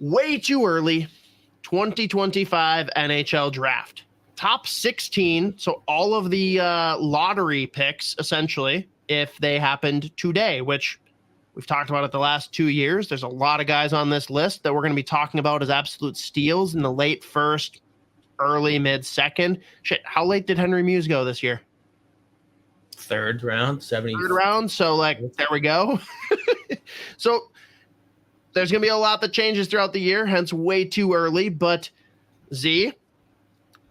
way too early 2025 NHL Draft. Top 16, so all of the lottery picks, essentially, if they happened today, which we've talked about it the last 2 years. There's a lot of guys on this list that we're going to be talking about as absolute steals in the late first, early mid-second. Shit, how late did Henry Muse go this year? Third round, 70. Third round, so, there we go. So there's going to be a lot that changes throughout the year, hence way too early. But, Z,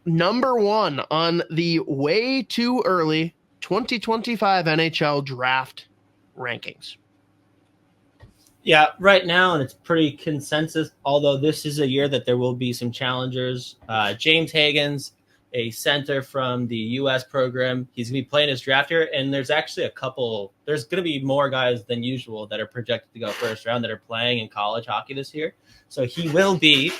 number one on the way too early 2025 NHL Draft rankings. Yeah, right now, and it's pretty consensus, although this is a year that there will be some challengers. James Hagens, a center from the U.S. program, he's going to be playing his draft year, and there's actually there's going to be more guys than usual that are projected to go first round that are playing in college hockey this year. So he will be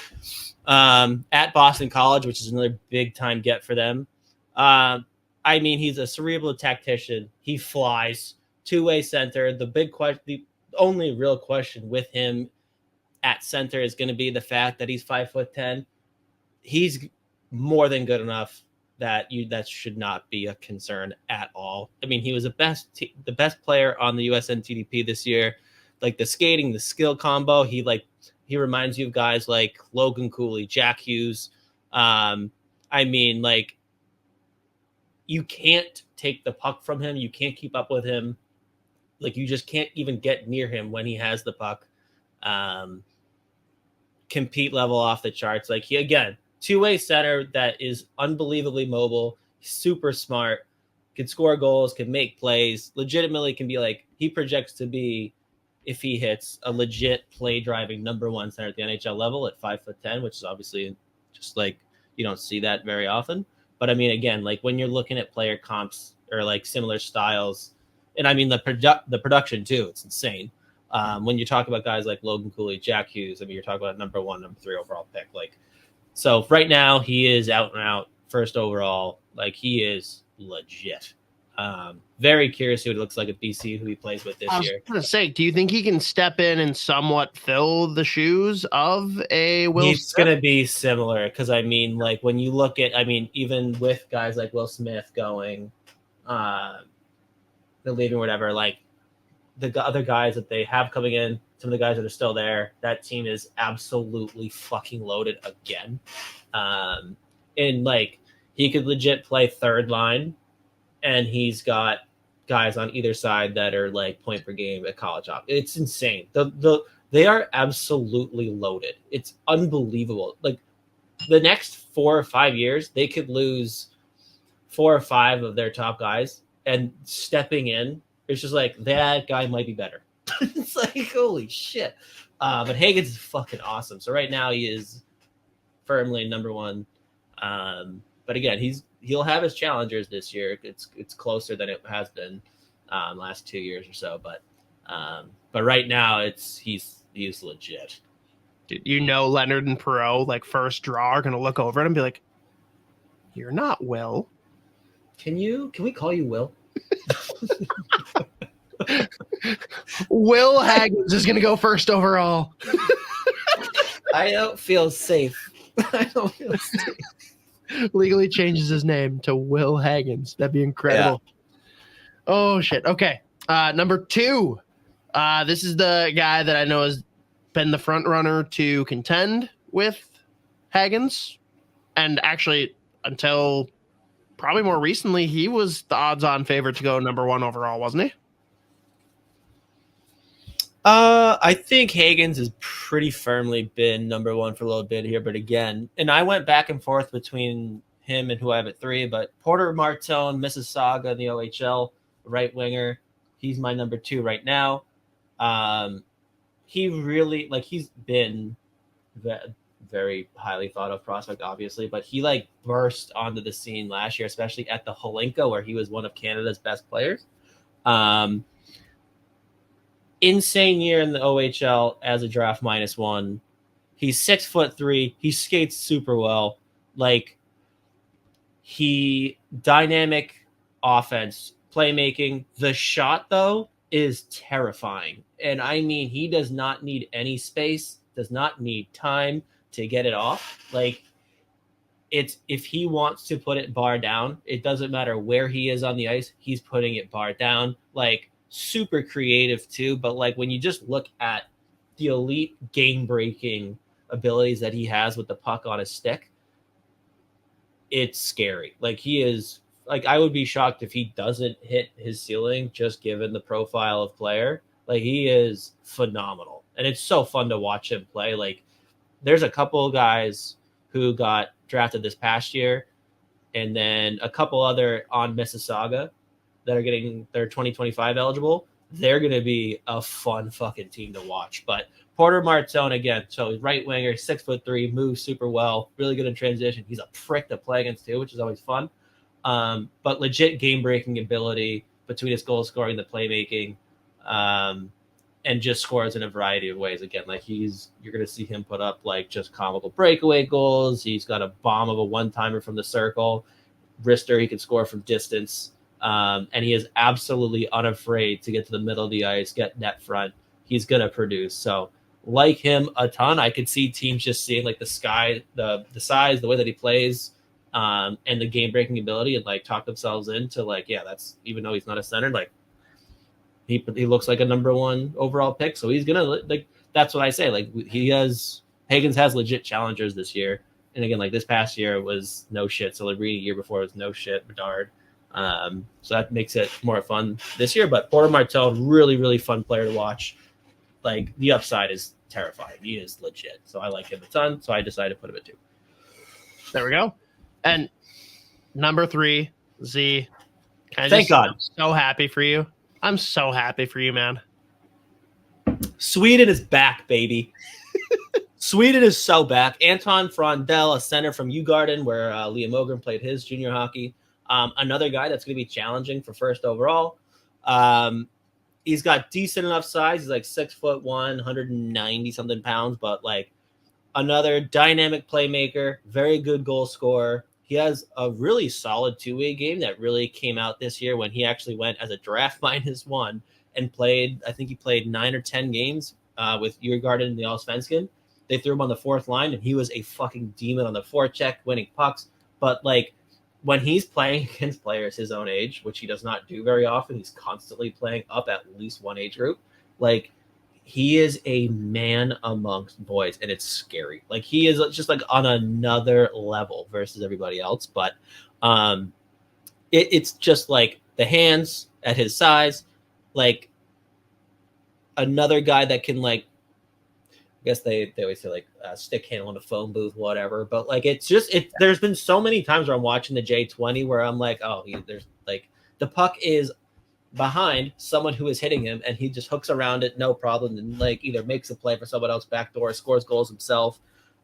at Boston College, which is another big-time get for them. He's a cerebral tactician. He flies. Two-way center. The only real question with him at center is going to be the fact that he's 5'10". He's more than good enough that should not be a concern at all. I mean, he was the best player on the USNTDP this year. Like the skating, the skill combo, he reminds you of guys like Logan Cooley, Jack Hughes. You can't take the puck from him. You can't keep up with him. You just can't even get near him when he has the puck. Compete level off the charts. Two-way center that is unbelievably mobile, super smart, can score goals, can make plays, legitimately can be he projects to be, if he hits, a legit play-driving number one center at the NHL level at 5'10", which is obviously just you don't see that very often. But I mean, again, when you're looking at player comps or similar styles, and I mean the production too, it's insane. When you talk about guys like Logan Cooley, Jack Hughes, I mean, you're talking about number 1, number 3 overall pick. So right now he is out and out first overall. He is legit. Very curious who it looks like at BC, who he plays with this year. I was going to say, do you think he can step in and somewhat fill the shoes of a Will Smith? He's going to be similar because, I mean, when you look at, even with guys like Will Smith going, they're leaving, whatever, the other guys that they have coming in, some of the guys that are still there, that team is absolutely fucking loaded again. And he could legit play third line, and he's got guys on either side that are point per game at college hockey. It's insane. They are absolutely loaded. It's unbelievable. The next 4 or 5 years, they could lose 4 or 5 of their top guys, and stepping in, it's just that guy might be better. It's holy shit. But Hagens is fucking awesome. So right now he is firmly number 1. But again, he'll have his challengers this year. It's closer than it has been last 2 years or so. But right now he's legit. Dude, Leonard and Perreault, first draw, are gonna look over at him and be like, "You're not Will." Can we call you Will? Will Hagens is going to go first overall. I don't feel safe. Legally changes his name to Will Hagens. That'd be incredible. Yeah. Oh, shit. Okay. Number 2. This is the guy that I know has been the front runner to contend with Hagens. And actually, until probably more recently, he was the odds-on favorite to go number 1 overall, wasn't he? I think Hagens has pretty firmly been number 1 for a little bit here, but again, and I went back and forth between him and who I have at 3, but Porter Martone, Mississauga in the OHL, right winger, he's my number 2 right now. He really, he's been very highly thought of prospect, obviously, but he burst onto the scene last year, especially at the Holinka, where he was one of Canada's best players. Insane year in the OHL as a draft -1. He's 6'3". He skates super well. He dynamic offense, playmaking. The shot though is terrifying. And I mean, he does not need any space does not need time to get it off. Like, it's if he wants to put it bar down, it doesn't matter where he is on the ice, he's putting it bar down. Like, super creative too. But like, when you just look at the elite game breaking abilities that he has with the puck on his stick, it's scary. Like, he is, like, I would be shocked if he doesn't hit his ceiling, just given the profile of player. Like, he is phenomenal, and it's so fun to watch him play. Like, there's a couple of guys who got drafted this past year, and then a couple other on Mississauga that are getting their 2025 eligible. They're going to be a fun fucking team to watch. But Porter Martone, again, so he's right winger, 6'3", moves super well, really good in transition. He's a prick to play against too, which is always fun. But legit game breaking ability between his goal scoring, the playmaking, and just scores in a variety of ways. Again, like, you're going to see him put up like just comical breakaway goals. He's got a bomb of a one-timer from the circle. Wrister, he can score from distance. And he is absolutely unafraid to get to the middle of the ice, get net front. He's going to produce. So, like him a ton. I could see teams just seeing like the size, the way that he plays, and the game breaking ability, and like talk themselves into like, yeah, that's, even though he's not a center, like, he looks like a number 1 overall pick. So he's gonna, like, that's what I say. Like, Hagens has legit challengers this year. And again, like, this past year it was no shit. So the year before it was no shit, Bedard. So that makes it more fun this year. But Porter Martone, really, really fun player to watch. Like, the upside is terrifying. He is legit. So I like him a ton. So I decided to put him at 2. There we go. And number 3, Z. Thank God. I'm so happy for you. I'm so happy for you, man. Sweden is back, baby. Sweden is so back. Anton Frondell, a center from Djurgardens, where Liam Mogren played his junior hockey. Another guy that's going to be challenging for first overall. He's got decent enough size. He's like 6'1", 190 something pounds, but like another dynamic playmaker, very good goal scorer. He has a really solid two-way game that really came out this year when he actually went as a draft -1 and played. I think he played 9 or 10 games with Djurgardens in the Allsvenskan. They threw him on the 4th line, and he was a fucking demon on the forecheck, winning pucks. But like, when he's playing against players his own age, which he does not do very often, he's constantly playing up at least one age group. Like, he is a man amongst boys, and it's scary. Like, he is just like on another level versus everybody else. But it's just like the hands at his size, like another guy that can, like, I guess they always say like stick handle in a phone booth, whatever. But like, it's just, there's been so many times where I'm watching the J20 where I'm like, oh, there's like the puck is behind someone who is hitting him, and he just hooks around it, no problem, and like either makes a play for someone else backdoor, scores goals himself.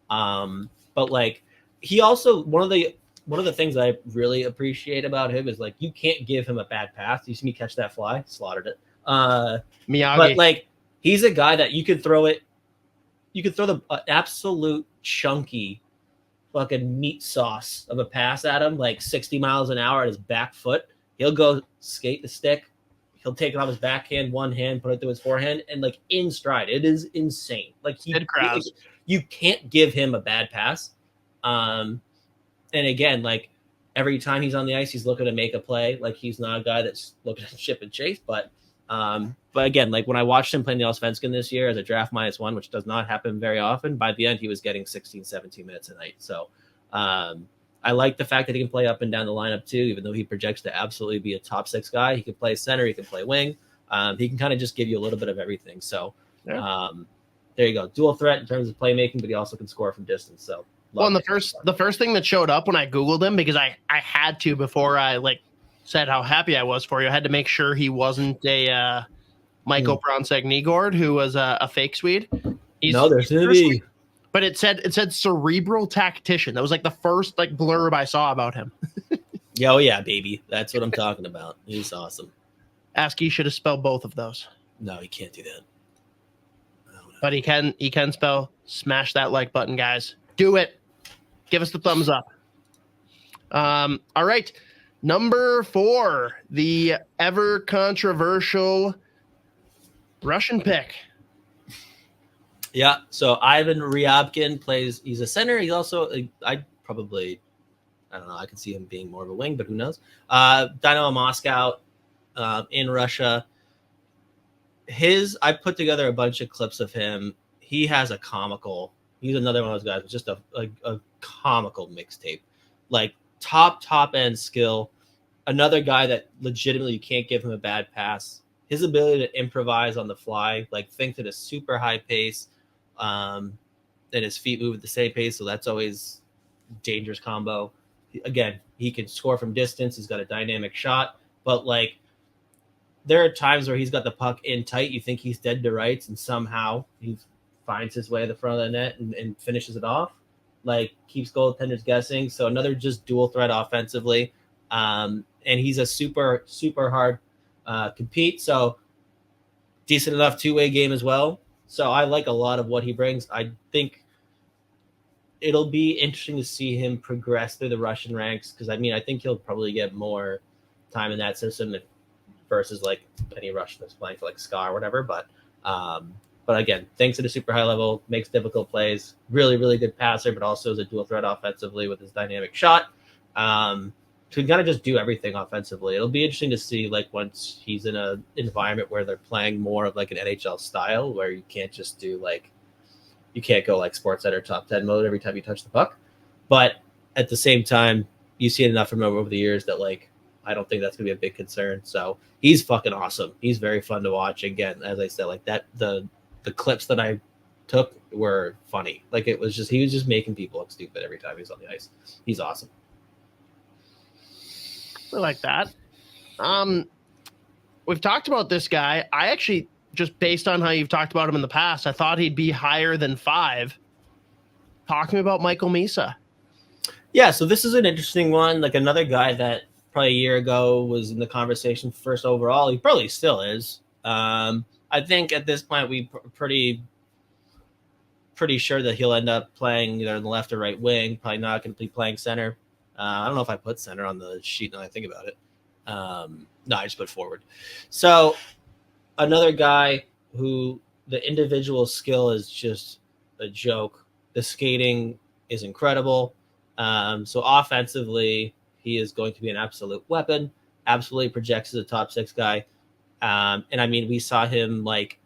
But like, he also, one of the things I really appreciate about him is like, you can't give him a bad pass. You see me catch that fly, slaughtered it. Miyagi. But like, he's a guy that you could throw it. You could throw the absolute chunky fucking meat sauce of a pass at him, like 60 miles an hour at his back foot. He'll go skate the stick. He'll take it off his backhand, one hand, put it through his forehand, and like in stride. It is insane. Like, you can't give him a bad pass. And again, like, every time he's on the ice, he's looking to make a play. Like, he's not a guy that's looking to chip and chase, but again, like, when I watched him playing the Allsvenskan this year as a draft -1, which does not happen very often, by the end he was getting 16, 17 minutes a night. So I like the fact that he can play up and down the lineup too, even though he projects to absolutely be a top 6 guy. He can play center, he can play wing. He can kind of just give you a little bit of everything. So there you go. Dual threat in terms of playmaking, but he also can score from distance. So well, and the first thing that showed up when I Googled him, because I had to, before I like said how happy I was for you, I had to make sure he wasn't a Michael Bronseg-Nygård, who was a fake Swede. There's going to be. But it said cerebral tactician. That was like the first like blurb I saw about him. Oh yeah, baby. That's what I'm talking about. He's awesome. Asky should have spelled both of those. No, he can't do that. But he can spell. Smash that like button, guys. Do it. Give us the thumbs up. All right. Number 4, the ever controversial Russian pick. Yeah. So Ivan Ryabkin plays. He's a center. He's also I don't know. I could see him being more of a wing, but who knows? Dynamo Moscow in Russia. I put together a bunch of clips of him. He's another one of those guys with just a comical mixtape, like top end skill. Another guy that legitimately you can't give him a bad pass. His ability to improvise on the fly, like think at a super high pace, and his feet move at the same pace. So that's always dangerous combo. Again, he can score from distance. He's got a dynamic shot, but like there are times where he's got the puck in tight. You think he's dead to rights, and somehow he finds his way to the front of the net and finishes it off. Like keeps goaltenders guessing. So another just dual threat offensively. And he's a super, super hard compete. So decent enough two-way game as well. So I like a lot of what he brings. I think it'll be interesting to see him progress through the Russian ranks. Cause I think he'll probably get more time in that system versus like any Russian that's playing for like Ska or whatever. But again, thanks to the super high level, makes difficult plays, really, really good passer, but also is a dual threat offensively with his dynamic shot. To kind of just do everything offensively. It'll be interesting to see like once he's in an environment where they're playing more of like an NHL style where you can't just do like, you can't go like sports center top 10 mode every time you touch the puck. But at the same time, you see enough from him over the years that like, I don't think that's gonna be a big concern. So he's fucking awesome. He's very fun to watch. Again, as I said, like that, the clips that I took were funny. Like he was just making people look stupid every time he's on the ice. He's awesome. I like that. We've talked about this guy. I actually, just based on how you've talked about him in the past, I thought he'd be higher than 5. Talking about Michael Misa. Yeah, so this is an interesting one. Like another guy that probably a year ago was in the conversation first overall. He probably still is. I think at this point we pretty sure that he'll end up playing either in the left or right wing. Probably not going to be playing center. I don't know if I put center on the sheet now I think about it. No, I just put forward. So another guy who the individual skill is just a joke. The skating is incredible. So offensively, he is going to be an absolute weapon. Absolutely projects as a top 6 guy. And we saw him like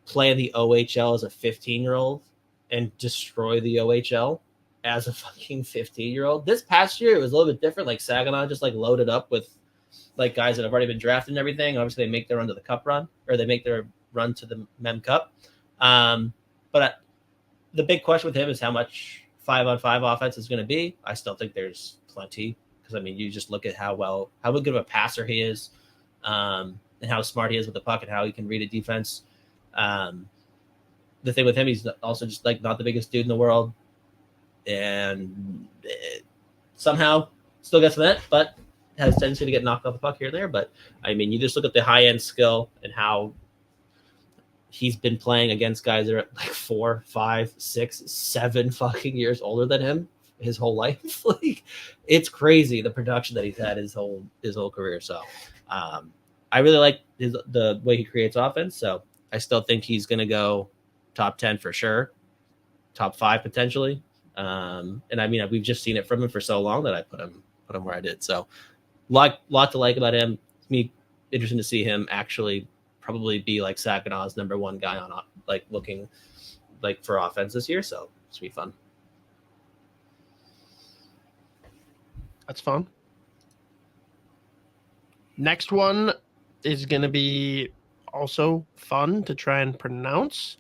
play in the OHL as a 15-year-old and destroy the OHL as a fucking 15-year-old. This past year, it was a little bit different. Like Saginaw just like loaded up with like guys that have already been drafted and everything. Obviously, they make their run to the Cup run, or they make their run to the Mem Cup. But the big question with him is how much 5-on-5 offense is going to be. I still think there's plenty because you just look at how good of a passer he is, and how smart he is with the puck and how he can read a defense. The thing with him, he's also just like not the biggest dude in the world. And somehow still gets the net, but has tendency to get knocked off the puck here and there. But you just look at the high end skill and how he's been playing against guys that are like 4, 5, 6, 7 fucking years older than him his whole life. Like it's crazy the production that he's had his whole career. So I really like the way he creates offense. So I still think he's gonna go top 10 for sure, top 5 potentially. And we've just seen it from him for so long that I put him where I did. So lot to like about him. It's me interesting to see him actually probably be like Saginaw's number 1 guy on like looking like for offense this year. So it's gonna be fun. That's fun. Next one is gonna be also fun to try and pronounce.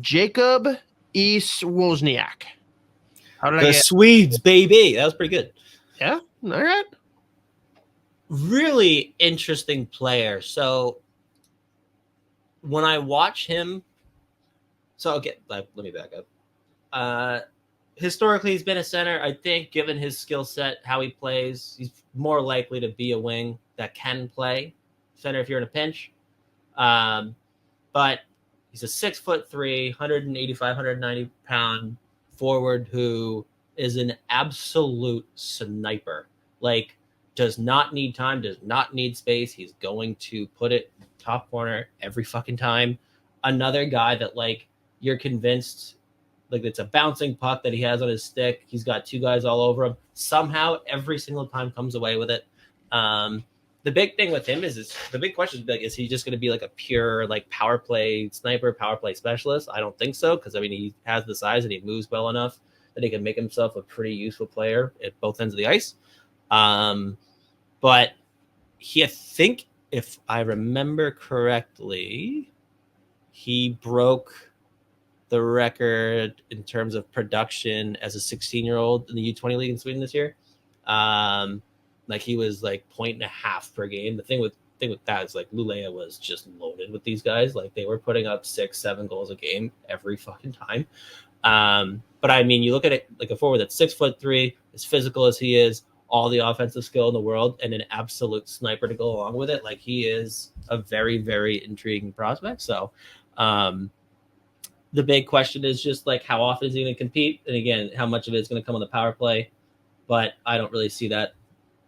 Jakob Wozniak. How did I get? Swedes, baby. That was pretty good. Yeah. All right. Really interesting player. So when I watch him, let me back up. Historically, he's been a center. I think given his skill set, how he plays, he's more likely to be a wing that can play center if you're in a pinch. But he's a 6'3", 185, 190 pound forward who is an absolute sniper. Like, does not need time, does not need space. He's going to put it top corner every fucking time. Another guy that, like, you're convinced like it's a bouncing puck that he has on his stick. He's got two guys all over him. Somehow, every single time comes away with it. The big thing with him is the big question is, like, is he just going to be like a pure like power play sniper, power play specialist? I don't think so, because I mean he has the size and he moves well enough that he can make himself a pretty useful player at both ends of the ice. But I think if I remember correctly, he broke the record in terms of production as a 16-year-old in the U20 league in Sweden this year. Like he was like 1.5 per game. The thing with that is like Lulea was just loaded with these guys. Like they were putting up 6-7 goals a game every fucking time. But I mean, you look at it like a forward that's 6'3", as physical as he is, all the offensive skill in the world, and an absolute sniper to go along with it. Like he is a very, very intriguing prospect. So the big question is just like how often is he going to compete? And again, how much of it is going to come on the power play? But I don't really see that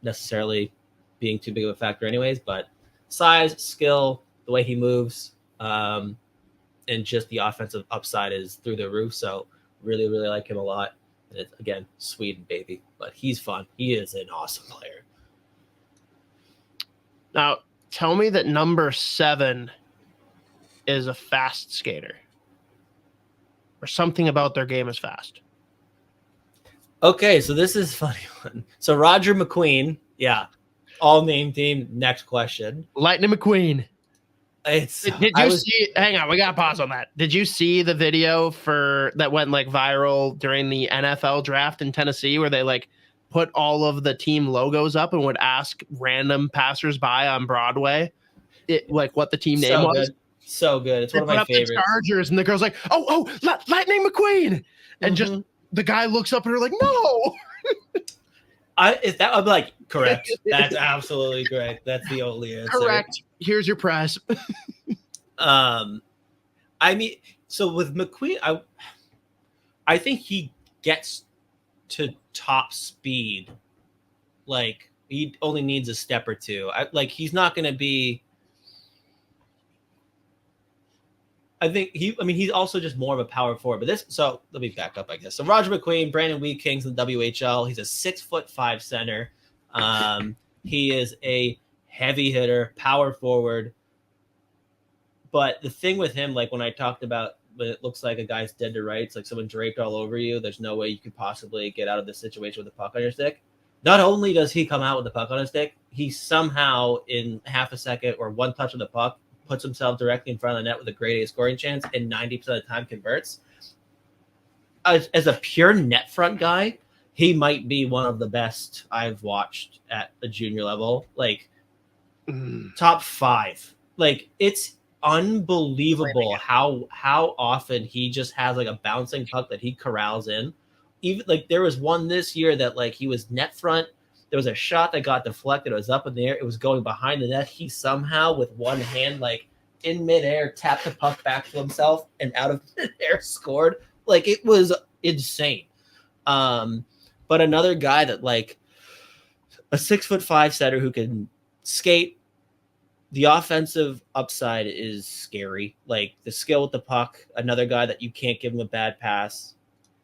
necessarily being too big of a factor anyways. But size, skill, the way he moves, and just the offensive upside is through the roof. So really, really like him a lot. And it's, again, Sweden, baby. But he's fun. He is an awesome player. Now, tell me that number 7 is a fast skater. Or something about their game is fast. Okay, so this is a funny one. So Roger McQueen, yeah. All name team. Next question. Lightning McQueen. Did you see? Hang on, we gotta pause on that. Did you see the video that went like viral during the NFL draft in Tennessee, where they like put all of the team logos up and would ask random passersby on Broadway, like what the team name was? Good. So good. It's they one of my favorites. The Chargers, and the girl's like, "Oh, Lightning McQueen," and just the guy looks up at her like, "No." I'm like, correct. That's absolutely correct. That's the only answer. Correct. Here's your prize. I mean, so with McQueen, I think he gets to top speed. Like he only needs a step or two. He's not going to be. I think he's also just more of a power forward. But so let me back up, I guess. So Roger McQueen, Brandon Wheat Kings in the WHL. He's a 6'5" center. He is a heavy hitter, power forward. But the thing with him, like when I talked about when it looks like a guy's dead to rights, like someone draped all over you, there's no way you could possibly get out of this situation with a puck on your stick. Not only does he come out with the puck on his stick, he somehow in half a second or one touch of the puck puts himself directly in front of the net with a grade A scoring chance, and 90% of the time converts. As a pure net front guy, he might be one of the best I've watched at a junior level. Like top 5. Like it's unbelievable how often he just has like a bouncing puck that he corrals in. Even like there was one this year that like he was net front. There was a shot that got deflected. It was up in the air. It was going behind the net. He somehow, with one hand, like in midair, tapped the puck back to himself and out of midair scored. Like it was insane. But another guy that like a 6'5" setter who can skate. The offensive upside is scary. Like the skill with the puck. Another guy that you can't give him a bad pass.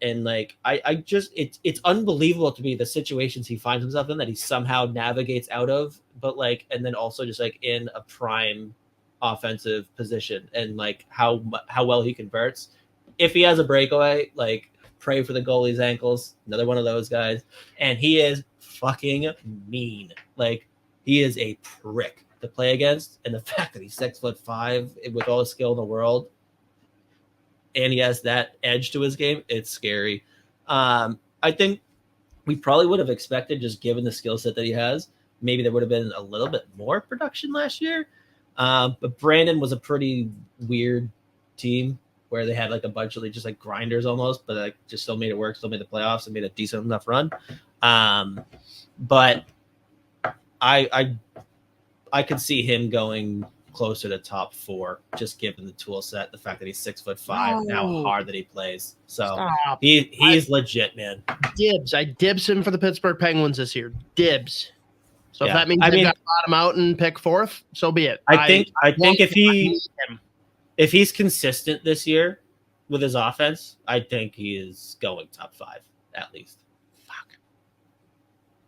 And like I just it's unbelievable to me the situations he finds himself in that he somehow navigates out of, but like and then also just like in a prime offensive position and like how well he converts. If he has a breakaway, like pray for the goalie's ankles. Another one of those guys, and he is fucking mean. Like he is a prick to play against, and the fact that he's 6'5" with all the skill in the world. And he has that edge to his game. It's scary. I think we probably would have expected, just given the skill set that he has, maybe there would have been a little bit more production last year. But Brandon was a pretty weird team where they had like a bunch of just like grinders almost, but like just still made it work, still made the playoffs and made a decent enough run. But I could see him going closer to top 4, just given the tool set, the fact that he's 6'5" and how hard that he plays. So he's legit, man. Dibs. I dibs him for the Pittsburgh Penguins this year. Dibs. So if that means they got to bottom out and pick 4th, so be it. I think if he's consistent this year, with his offense, I think he is going top 5 at least. Fuck.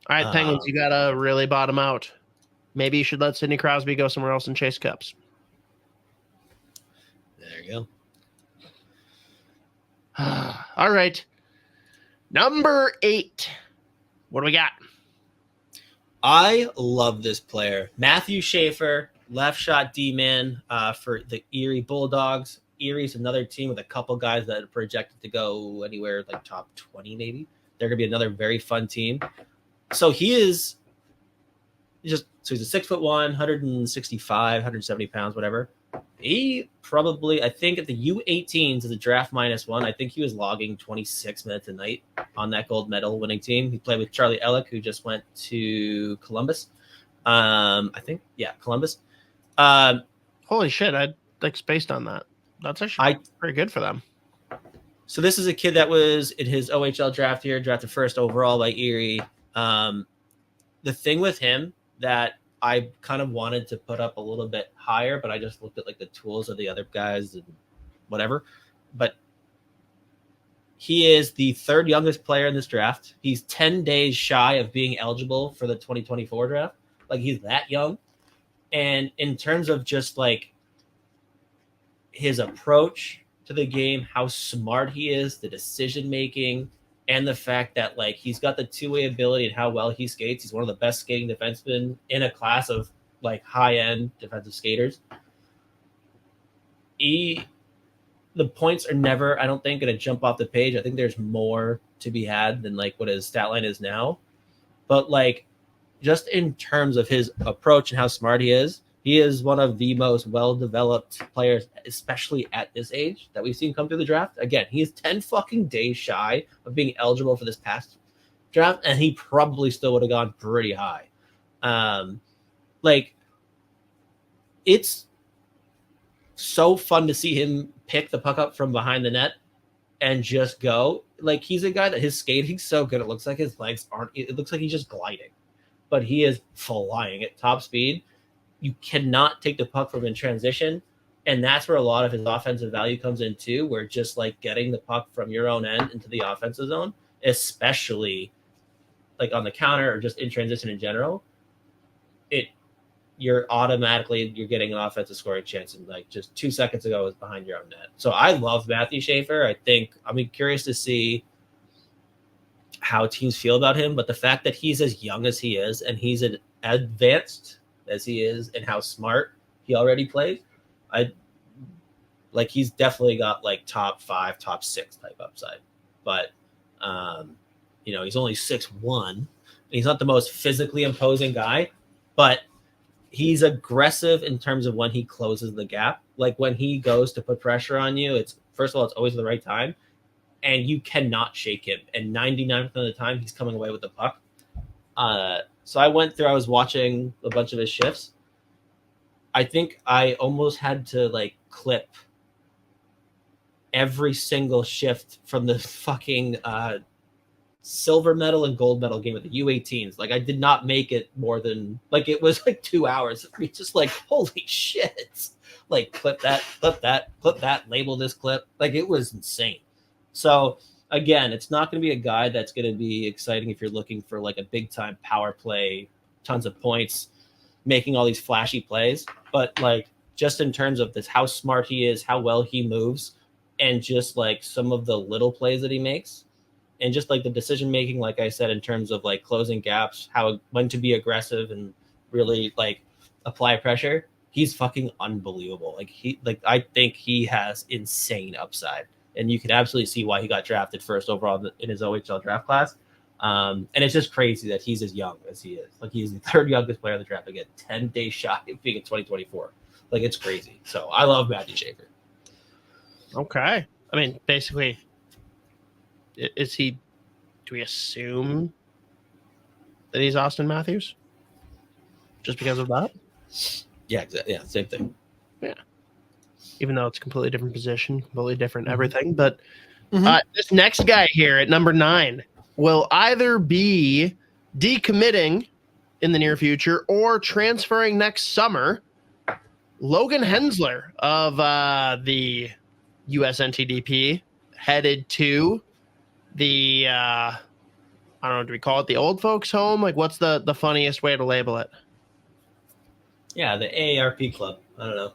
All right, Penguins, you gotta really bottom out. Maybe you should let Sidney Crosby go somewhere else and chase cups. There you go. All right. Number 8. What do we got? I love this player. Matthew Schaefer, left shot D-man for the Erie Bulldogs. Erie's another team with a couple guys that are projected to go anywhere like top 20 maybe. They're going to be another very fun team. So he's a 6'1", 165, 170 pounds, whatever. He probably, I think at the U18s as a draft -1, I think he was logging 26 minutes a night on that gold medal winning team. He played with Charlie Ellick, who just went to Columbus. Columbus. Holy shit, I like spaced on that. That's actually pretty good for them. So this is a kid that was in his OHL draft year, drafted first overall by Erie. The thing with him that I kind of wanted to put up a little bit higher, but I just looked at like the tools of the other guys and whatever. But he is the 3rd youngest player in this draft. He's 10 days shy of being eligible for the 2024 draft. Like he's that young. And in terms of just like his approach to the game, how smart he is, the decision making, and the fact that like he's got the two-way ability and how well he skates. He's one of the best skating defensemen in a class of like high-end defensive skaters. The points are never, I don't think, going to jump off the page. I think there's more to be had than like what his stat line is now. But like just in terms of his approach and how smart he is one of the most well-developed players, especially at this age, that we've seen come through the draft. Again, he is 10 fucking days shy of being eligible for this past draft, and he probably still would have gone pretty high. It's so fun to see him pick the puck up from behind the net and just go. Like, he's a guy that his skating's so good, it looks like his legs aren't, it looks like he's just gliding. But he is flying at top speed. You cannot take the puck from in transition. And that's where a lot of his offensive value comes in too, where just like getting the puck from your own end into the offensive zone, especially like on the counter or just in transition in general, you're getting an offensive scoring chance. And like just 2 seconds ago it was behind your own net. So I love Matthew Schaefer. I'm curious to see how teams feel about him, but the fact that he's as young as he is and he's as advanced as he is and how smart he already plays, he's definitely got like top 5, top 6 type upside. But he's only 6'1". He's not the most physically imposing guy, but he's aggressive in terms of when he closes the gap. Like when he goes to put pressure on you, it's always the right time, and you cannot shake him. And 99% of the time, he's coming away with the puck. So I was watching a bunch of his shifts. I think I almost had to like clip every single shift from the fucking silver medal and gold medal game at the U18s. Like I did not make it more than like, it was like 2 hours. Just like, holy shit. Like clip that, label this clip. Like it was insane. So again, it's not going to be a guy that's going to be exciting if you're looking for like a big time power play, tons of points, making all these flashy plays. But like just in terms of this, how smart he is, how well he moves, and just like some of the little plays that he makes, and just like the decision making, like I said, in terms of like closing gaps, when to be aggressive and really like apply pressure, he's fucking unbelievable. I think he has insane upside. And you can absolutely see why he got drafted first overall in his OHL draft class. And it's just crazy that he's as young as he is. Like he's the 3rd youngest player in the draft. Again, 10 days shy of being in 2024. Like it's crazy. So I love Matthew Schaefer. Okay. I mean, basically, do we assume that he's Austin Matthews? Just because of that? Yeah, exactly. Yeah, same thing. Yeah. Even though it's a completely different position, completely different everything. But this next guy here at number 9 will either be decommitting in the near future or transferring next summer. Logan Hensler of the USNTDP, headed to the I don't know, do we call it the old folks home? Like, what's the funniest way to label it? Yeah, the AARP club. I don't know.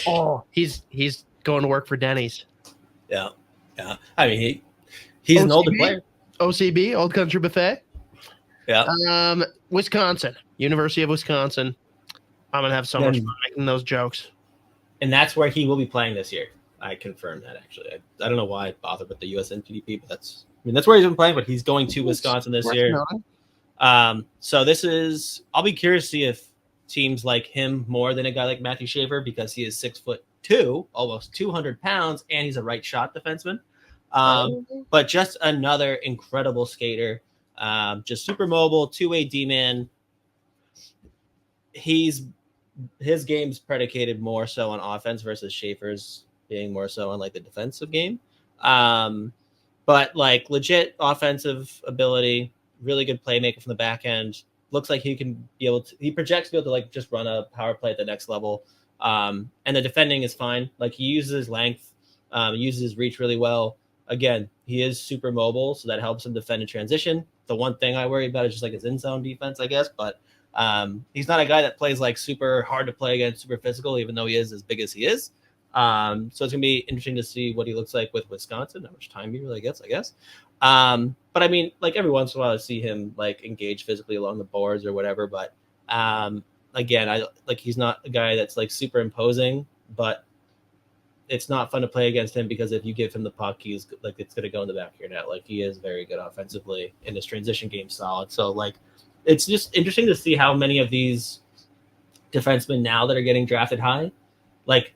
Oh, he's going to work for Denny's. Yeah. I mean, he's OCB? an older player. OCB, Old Country Buffet. Yeah. Wisconsin, University of Wisconsin. I'm gonna have so much fun making those jokes. And that's where he will be playing this year. I confirmed that, actually. I don't know why I bothered with the USNTDP, but that's where he's been playing, but he's going to Wisconsin this year. So this is, I'll be curious to see if teams like him more than a guy like Matthew Schaefer, because he is 6'2", almost 200 pounds, and he's a right shot defenseman. But just another incredible skater, just super mobile, two-way D-man. His game's predicated more so on offense versus Schaefer's being more so on like the defensive game. But like legit offensive ability, really good playmaker from the back end. Looks like he projects to be able to like just run a power play at the next level. And the defending is fine. Like he uses his length, uses his reach really well. Again, he is super mobile, so that helps him defend in transition. The one thing I worry about is just like his in-zone defense, I guess. But he's not a guy that plays like super hard to play against, super physical, even though he is as big as he is. So it's going to be interesting to see what he looks like with Wisconsin, how much time he really gets, I guess. But I mean, like every once in a while I see him like engage physically along the boards or whatever. But again, he's not a guy that's like super imposing, but it's not fun to play against him because if you give him the puck, he's like, it's going to go in the back of your net. Like he is very good offensively, and his transition game solid. So like, it's just interesting to see how many of these defensemen now that are getting drafted high, like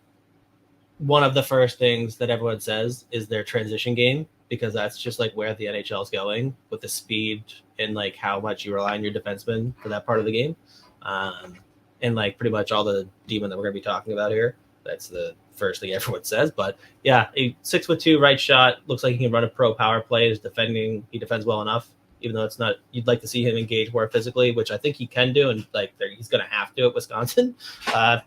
one of the first things that everyone says is their transition game, because that's just like where the NHL is going with the speed and like how much you rely on your defensemen for that part of the game. And like pretty much all the demon that we're going to be talking about here, that's the first thing everyone says. But yeah, a 6'2" right shot, looks like he can run a pro power play. He defends well enough, even though it's not, you'd like to see him engage more physically, which I think he can do. And like he's going to have to at Wisconsin.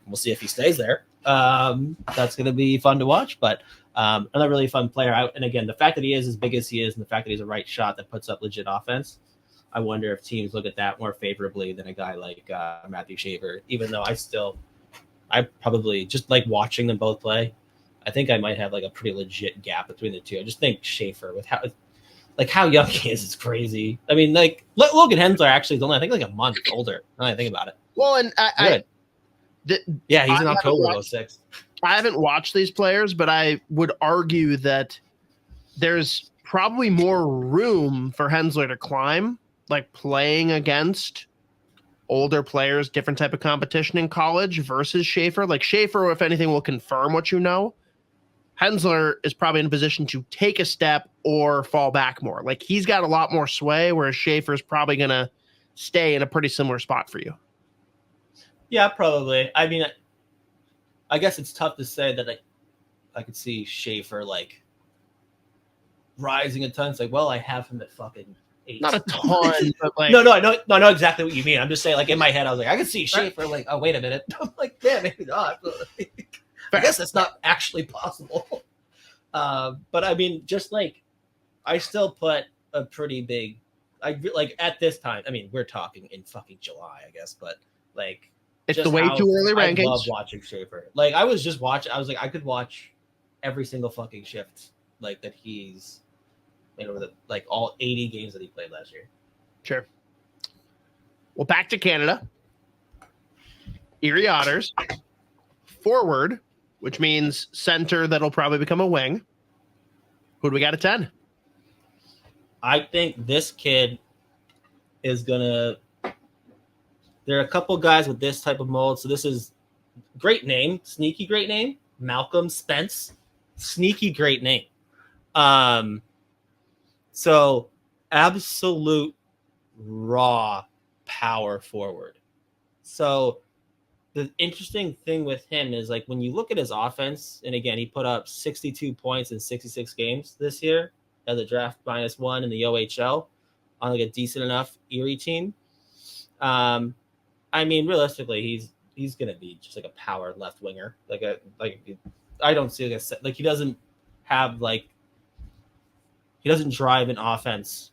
We'll see if he stays there. That's going to be fun to watch, but another really fun player out. And again, the fact that he is as big as he is and the fact that he's a right shot that puts up legit offense, I wonder if teams look at that more favorably than a guy like Matthew Schaefer, even though I probably just like watching them both play. I think I might have like a pretty legit gap between the two. I just think Schaefer, with how young he is crazy. I mean, like Logan Hensler actually is only, I think, like a month older. Now I think about it. Well, and he's in October of 06. I haven't watched these players, but I would argue that there's probably more room for Hensler to climb, like playing against older players, different type of competition in college versus Schaefer. Like Schaefer, if anything, will confirm what you know. Hensler is probably in a position to take a step or fall back more. Like he's got a lot more sway, whereas Schaefer is probably going to stay in a pretty similar spot for you. Yeah, probably. I mean, I guess it's tough to say that I could see Schaefer like rising a ton. It's like, well, I have him at fucking 8. Not a ton, but like no, I know exactly what you mean. I'm just saying, like in my head, I was like, I could see Schaefer. Like, oh, wait a minute. I'm like, yeah, maybe not. I guess that's not actually possible. But I mean, just like, I still put a pretty big. Like at this time. I mean, we're talking in fucking July, I guess, but like. It's the way too early rankings. I love watching Schaefer. Like I was just watching. I was like, I could watch every single fucking shift like that he's made over the like all 80 games that he played last year. Sure. Well, back to Canada. Erie Otters. Forward, which means center that'll probably become a wing. Who do we got at 10? I think this kid is gonna. There are a couple guys with this type of mold. So this is great name, sneaky great name. Malcolm Spence, sneaky great name. So absolute raw power forward. So the interesting thing with him is like when you look at his offense, and again, he put up 62 points in 66 games this year as a draft -1 in the OHL on like a decent enough Erie team. I mean, realistically, he's gonna be just like a power left winger, like I don't see like he doesn't have like he doesn't drive an offense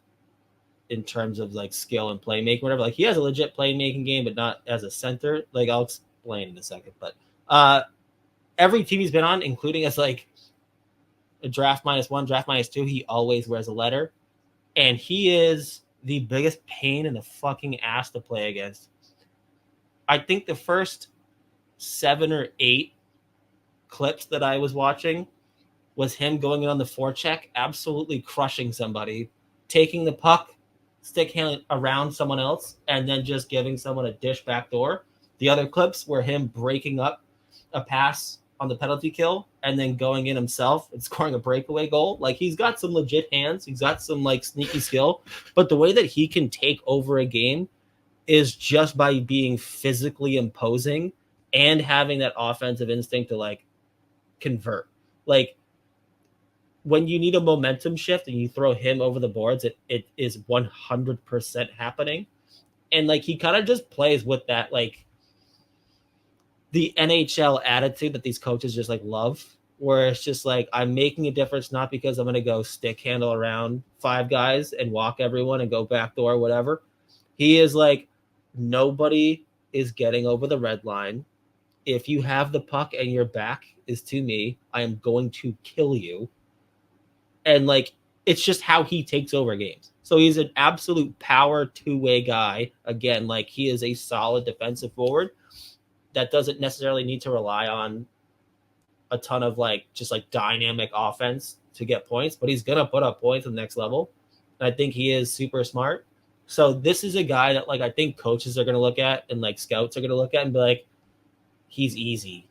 in terms of like skill and playmaking, whatever. Like he has a legit playmaking game, but not as a center. Like I'll explain in a second. But every team he's been on, including as like a draft -1, draft -2, he always wears a letter. And he is the biggest pain in the fucking ass to play against. I think the first 7 or 8 clips that I was watching was him going in on the forecheck, absolutely crushing somebody, taking the puck, stick handling around someone else, and then just giving someone a dish back door. The other clips were him breaking up a pass on the penalty kill and then going in himself and scoring a breakaway goal. Like he's got some legit hands. He's got some like sneaky skill, but the way that he can take over a game is just by being physically imposing and having that offensive instinct to like convert. Like when you need a momentum shift and you throw him over the boards, it is 100% happening. And like he kind of just plays with that like the NHL attitude that these coaches just like love, where it's just like, I'm making a difference, not because I'm going to go stick handle around 5 guys and walk everyone and go back door or whatever. He is like, nobody is getting over the red line. If you have the puck and your back is to me, I am going to kill you. And like, it's just how he takes over games. So he's an absolute power 2-way guy. Again, like he is a solid defensive forward that doesn't necessarily need to rely on a ton of like just like dynamic offense to get points, but he's going to put up points at the next level. And I think he is super smart. So this is a guy that like I think coaches are going to look at and like scouts are going to look at and be like, he's easy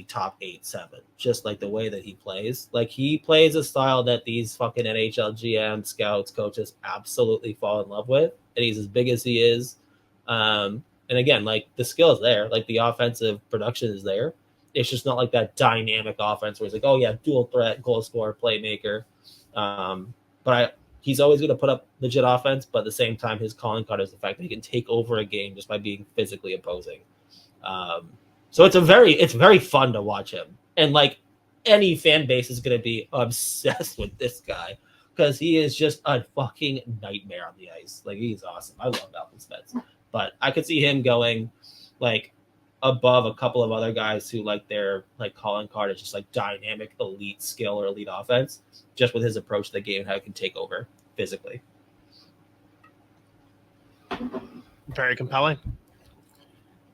top 8-7, just like the way that he plays. Like he plays a style that these fucking NHL GM scouts coaches absolutely fall in love with, and he's as big as he is. And again, like the skill is there, like the offensive production is there. It's just not like that dynamic offense where it's like, oh yeah, dual threat, goal scorer, playmaker. He's always going to put up legit offense, but at the same time, his calling card is the fact that he can take over a game just by being physically imposing. So it's very fun to watch him. And like any fan base is going to be obsessed with this guy because he is just a fucking nightmare on the ice. Like he's awesome. I love Anton Frondell. But I could see him going like above a couple of other guys who like their like calling card is just like dynamic elite skill or elite offense, just with his approach to the game and how he can take over physically. Very compelling.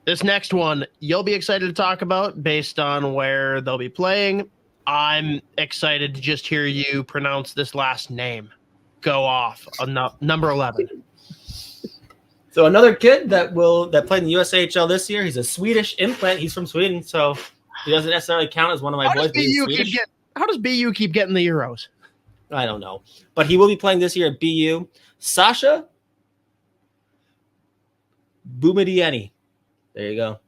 This next one you'll be excited to talk about based on where they'll be playing. I'm excited to just hear you pronounce this last name. Go off on number 11. So another kid that played in the USHL this year. He's a Swedish implant. He's from Sweden, so he doesn't necessarily count as one of my boys. How does BU keep getting the Euros? I don't know, but he will be playing this year at BU. Sascha Boumedienne. There you go.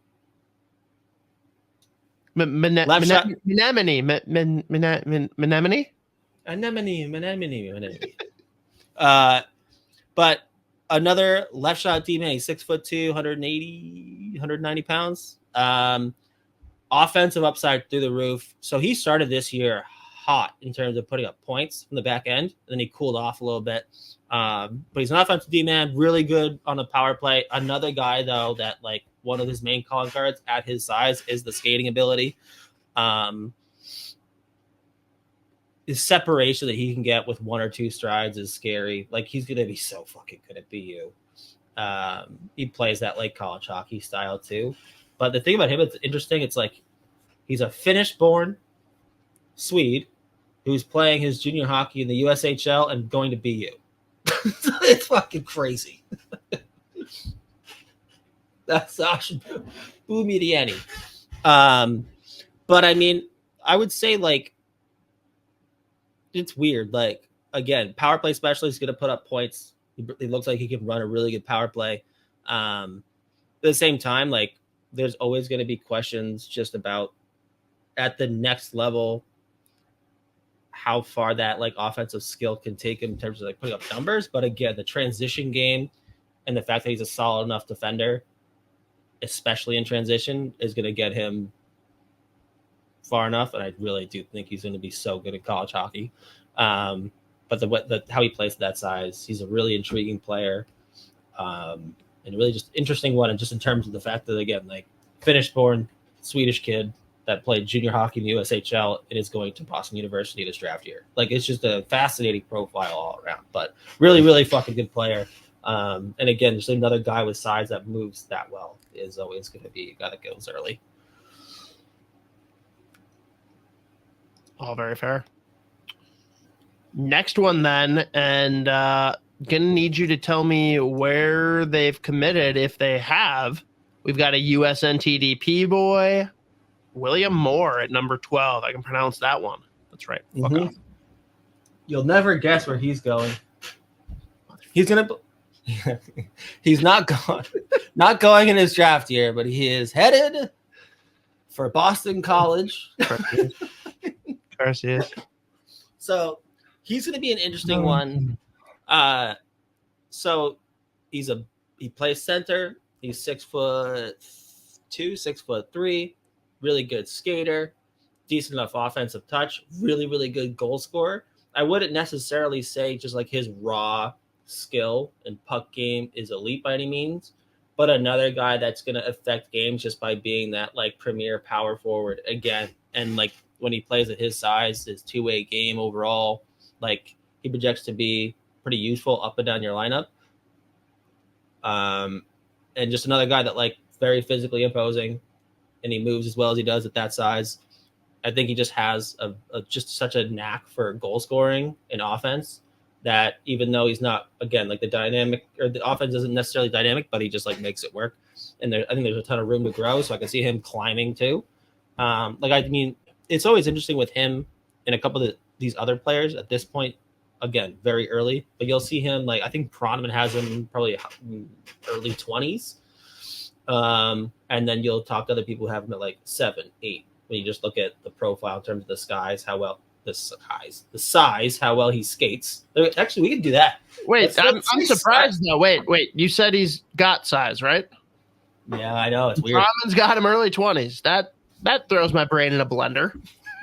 Menominee. But another left shot D-man, 6'2", 190 pounds. Offensive upside through the roof. So he started this year hot in terms of putting up points from the back end. And then he cooled off a little bit. But he's an offensive D-man, really good on the power play. Another guy, though, that like one of his main calling cards at his size is the skating ability. His separation that he can get with 1 or 2 strides is scary. Like he's going to be so fucking good at BU. He plays that like college hockey style too. But the thing about him, it's interesting. It's like he's a Finnish-born Swede who's playing his junior hockey in the USHL and going to BU. It's fucking crazy. That's Sascha Boumedienne. But I mean, I would say like it's weird. Like again, power play specialist is going to put up points. It looks like he can run a really good power play. At the same time, like there's always going to be questions just about at the next level how far that like offensive skill can take him in terms of like putting up numbers. But again, the transition game and the fact that he's a solid enough defender, especially in transition, is going to get him far enough, and I really do think he's going to be so good at college hockey. But how he plays at that size, he's a really intriguing player, and really just interesting one. And just in terms of the fact that, again, like Finnish-born Swedish kid that played junior hockey in the USHL and is going to Boston University this draft year. Like, it's just a fascinating profile all around, but really, really fucking good player. And again, just another guy with size that moves that well is always going to be a guy that goes early. All very fair. Next one then, and gonna need you to tell me where they've committed if they have. We've got a USNTDP boy, William Moore at number 12. I can pronounce that one. That's right. Fuck off. You'll never guess where he's going. He's gonna. He's not going in his draft year, but he is headed for Boston College. Of course he is. So he's going to be an interesting one. So he plays center. He's 6'2", 6'3", really good skater, decent enough offensive touch, really, really good goal scorer. I wouldn't necessarily say just like his raw skill and puck game is elite by any means, but another guy that's going to affect games just by being that like premier power forward again. And like when he plays at his size, his two-way game overall, like he projects to be pretty useful up and down your lineup. And just another guy that like very physically imposing, and he moves as well as he does at that size. I think he just has just such a knack for goal scoring and offense that even though he's not, again, like the dynamic or the offense isn't necessarily dynamic, but he just like makes it work. And I think there's a ton of room to grow. So I can see him climbing too. It's always interesting with him and a couple of these other players at this point, again, very early, but you'll see him like, I think Pronman has him probably early 20s. And then you'll talk to other people who have him at like 7, 8, when you just look at the profile in terms of the size, how well he skates. Actually, we can do that. Wait, I'm surprised though. Wait, you said he's got size, right? Yeah, I know, it's weird. Pronman's got him early 20s. That throws my brain in a blender.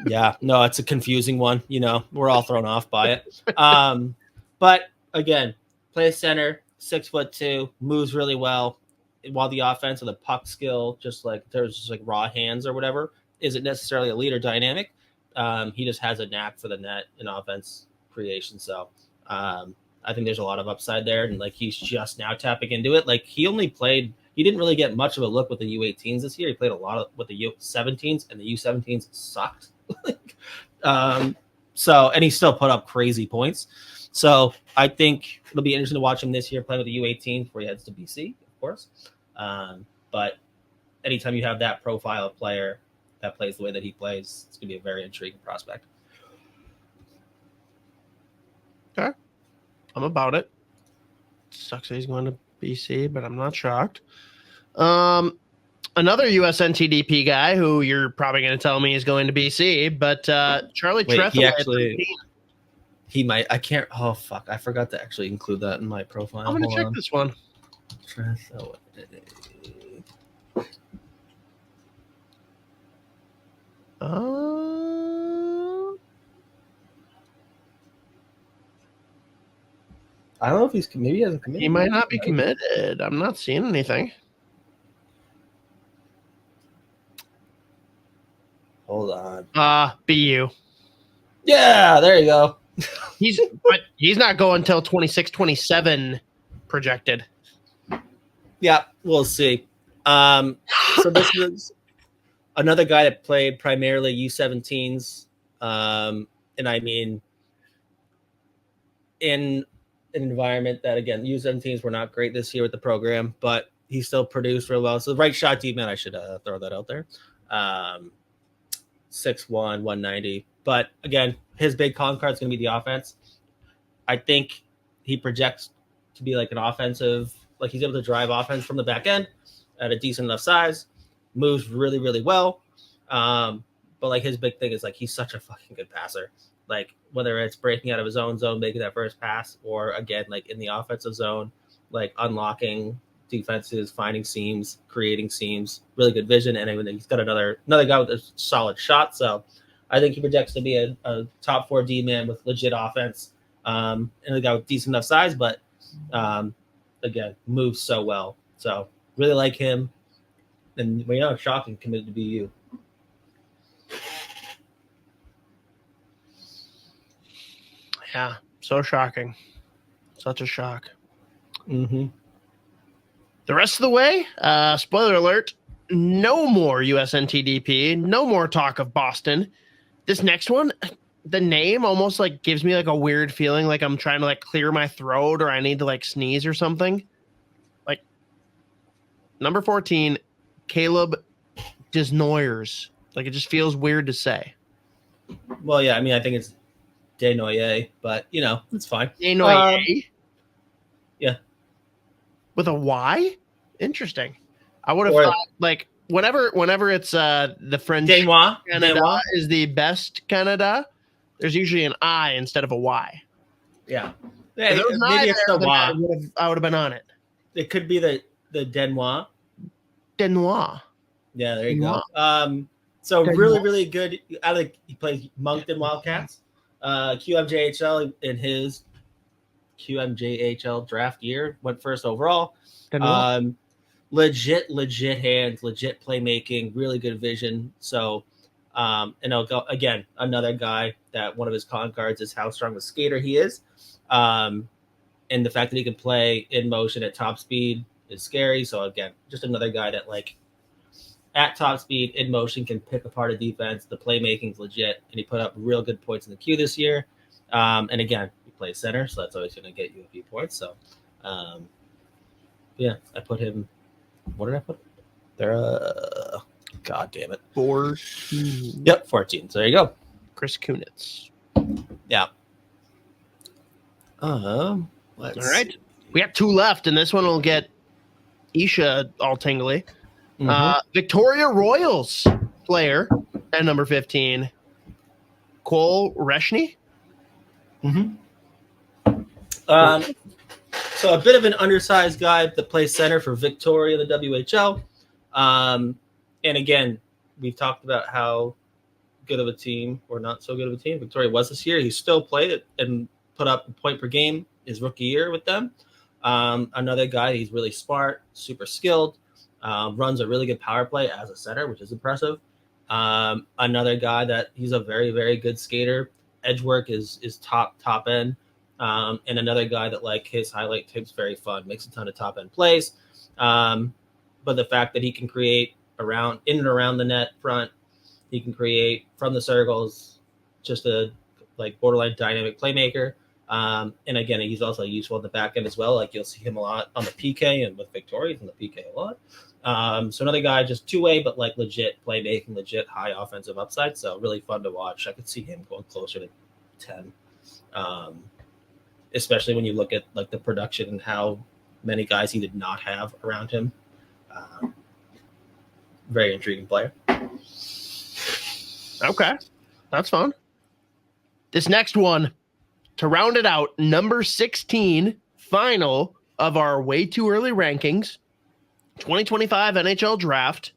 Yeah, no, it's a confusing one. You know, we're all thrown off by it. But again, plays center, 6'2", moves really well. While the offense or the puck skill, just like there's just like raw hands or whatever, isn't necessarily a leader dynamic. He just has a knack for the net and offense creation. So I think there's a lot of upside there, and like he's just now tapping into it. Like he didn't really get much of a look with the U18s this year. He played a lot with the U17s, and the U17s sucked. And he still put up crazy points. So I think it'll be interesting to watch him this year playing with the U18s before he heads to BC, of course. But anytime you have that profile of player that plays the way that he plays, it's going to be a very intriguing prospect. Okay. I'm about it. Sucks that he's going to BC, but I'm not shocked. Another USNTDP guy who you're probably going to tell me is going to BC, but Charlie Trethewey. He might. I can't. Oh, fuck. I forgot to actually include that in my profile. I'm going to check this one. Trethewey. I don't know if maybe he hasn't committed. He might not be committed. I'm not seeing anything. Hold on. BU. Yeah, there you go. He's not going until 26, 27 projected. Yeah, we'll see. So this is another guy that played primarily U17s. And I mean, in an environment that, again, U17s were not great this year with the program, but he still produced real well. So the right shot deep man, I should throw that out there. 6'1", 190. But again, his big calling card is going to be the offense. I think he projects to be like an offensive, like he's able to drive offense from the back end at a decent enough size, moves really, really well. But like his big thing is like he's such a fucking good passer. Like whether it's breaking out of his own zone, making that first pass, or again, like in the offensive zone, like unlocking defenses, finding seams, creating seams, really good vision, and he's got another guy with a solid shot. So I think he projects to be a top 4 D man with legit offense, and a guy with decent enough size, but again, moves so well. So really like him. And shocking, committed to BU. Yeah, so shocking. Such a shock. Mm-hmm. The rest of the way, spoiler alert, no more USNTDP, no more talk of Boston. This next one, the name almost like gives me like a weird feeling like I'm trying to like clear my throat or I need to like sneeze or something. Like number 14, Caleb Desnoyers. Like it just feels weird to say. Well, yeah, I mean, I think it's Desnoyers, but it's fine. Desnoyers? Yeah. With a Y? Interesting. I would have thought like whenever it's the French Canada is the best Canada, there's usually an I instead of a Y. Yeah. Maybe it's the Y. I would have been on it. It could be the Denois. Denois. Yeah, there you go. So really, really good. He plays Moncton Wildcats. QMJHL in his QMJHL draft year went first overall. Legit hands, legit playmaking, really good vision. So, and I'll go again. Another guy that one of his con cards is how strong a skater he is, and the fact that he can play in motion at top speed is scary. So again, just another guy that like at top speed in motion can pick apart a defense. The playmaking's legit, and he put up real good points in the Q this year. And again, he plays center, so that's always going to get you a few points. So, yeah, I put him. What did I put? There. God damn it. 14. Yep, 14. So there you go. Chris Kunitz. Yeah. All right. We got 2 left, and this one will get Isha all tingly. Victoria Royals player at number 15, Cole Reschny. So a bit of an undersized guy that plays center for Victoria, the WHL. And again, we've talked about how good of a team or not so good of a team Victoria was this year. He still played it and put up a point per game his rookie year with them. Another guy, he's really smart, super skilled, runs a really good power play as a center, which is impressive. Another guy that he's a very, very good skater. Edge work is top end. And another guy that like his highlight tape's very fun, makes a ton of top end plays. But the fact that he can create in and around the net front, he can create from the circles, just a like borderline dynamic playmaker. And again, he's also useful at the back end as well. Like you'll see him a lot on the PK, and with Victoria, he's on the PK a lot. So another guy, just two-way, but like legit playmaking, legit high offensive upside. So really fun to watch. I could see him going closer to 10. Especially when you look at like the production and how many guys he did not have around him. Very intriguing player. Okay, that's fun. This next one, to round it out, number 16, final of our way too early rankings, 2025 NHL Draft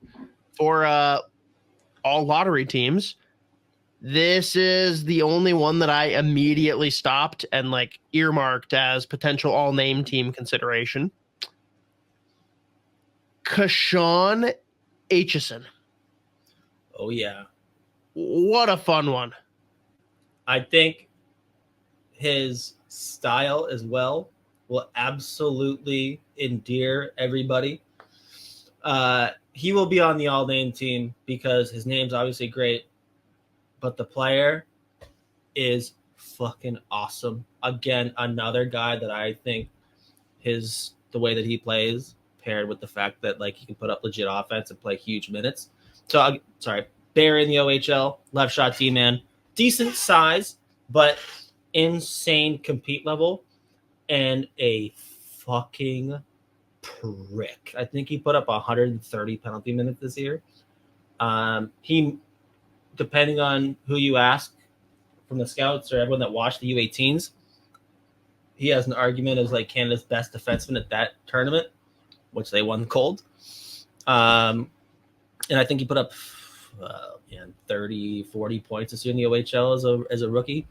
for all lottery teams. This is the only one that I immediately stopped and like earmarked as potential all name team consideration. Kashawn Aitcheson. Oh yeah. What a fun one. I think his style as well will absolutely endear everybody. He will be on the all name team because his name's obviously great. But the player is fucking awesome. Again, another guy that I think the way that he plays paired with the fact that like he can put up legit offense and play huge minutes. So Bear in the OHL, left shot D-man, decent size, but insane compete level and a fucking prick. I think he put up 130 penalty minutes this year. He, depending on who you ask from the scouts or everyone that watched the U18s, he has an argument as like Canada's best defenseman at that tournament. which they won cold. And I think he put up 30, 40 points this year in the OHL as a rookie.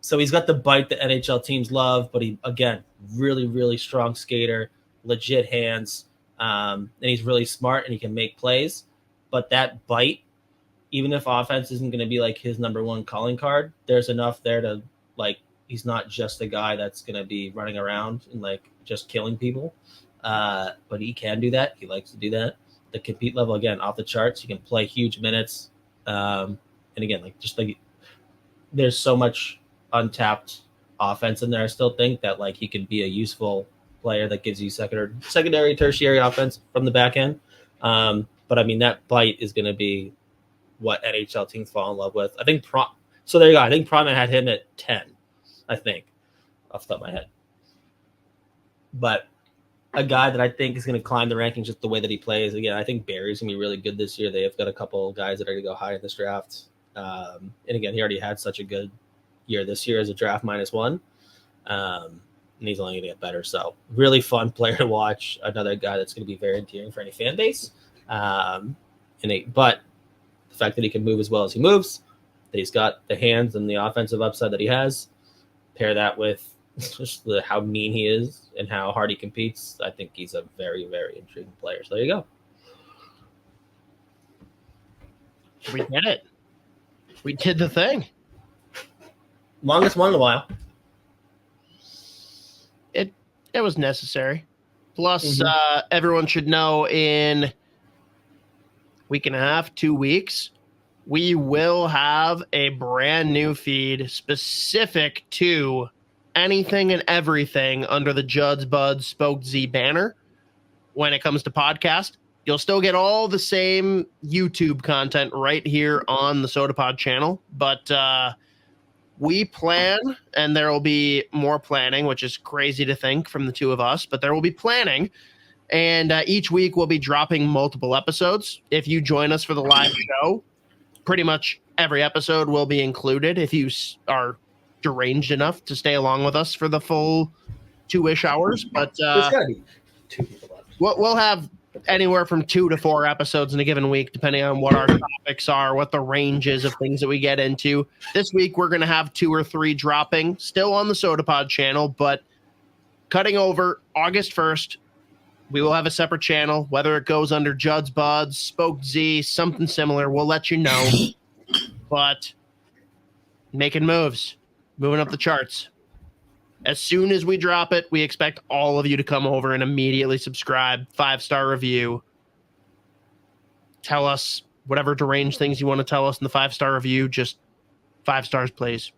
So he's got the bite that NHL teams love, but he, again, really, really strong skater, legit hands, and he's really smart and he can make plays. But that bite, even if offense isn't going to be like his number one calling card, there's enough there to, like, he's not just a guy that's going to be running around and, like, just killing people. But he can do that. He likes to do that. The compete level, again, off the charts. He can play huge minutes. And again, like, just like, there's so much untapped offense in there. I still think that, like, he could be a useful player that gives you secondary, tertiary offense from the back end. But I mean, that bite is going to be what NHL teams fall in love with. I think so there you go. I think Prime had him at 10, I think, off the top of my head. But a guy that I think is going to climb the rankings just the way that he plays. Again, I think Barry's going to be really good this year. They have got a couple guys that are going to go high in this draft. And again, he already had such a good year this year as a draft -1. And he's only going to get better. So really fun player to watch. Another guy that's going to be very endearing for any fan base. But the fact that he can move as well as he moves, that he's got the hands and the offensive upside that he has, pair that with just how mean he is and how hard he competes, I think he's a very, very intriguing player. So there you go. We did it. We did the thing. Longest one in a while. It was necessary. Plus, everyone should know in week and a half, 2 weeks, we will have a brand new feed specific to anything and everything under the Judd'z Budz Spoke Z banner. When it comes to podcast, you'll still get all the same YouTube content right here on the SodaPod channel, but we plan, and there will be more planning, which is crazy to think from the two of us, but there will be planning. And each week we'll be dropping multiple episodes. If you join us for the live show, pretty much every episode will be included if you are deranged enough to stay along with us for the full 2-ish hours. But there's got to be 2 people left. We'll have anywhere from 2 to 4 episodes in a given week, depending on what our topics are, what the range is of things that we get into. This week we're going to have 2 or 3 dropping, still on the SodaPod channel, but cutting over August 1st, we will have a separate channel, whether it goes under Judd'z Budz, Spoke Z, something similar. We'll let you know. But making moves, moving up the charts. As soon as we drop it, we expect all of you to come over and immediately subscribe, 5-star review. Tell us whatever deranged things you want to tell us in the 5-star review. Just 5 stars, please.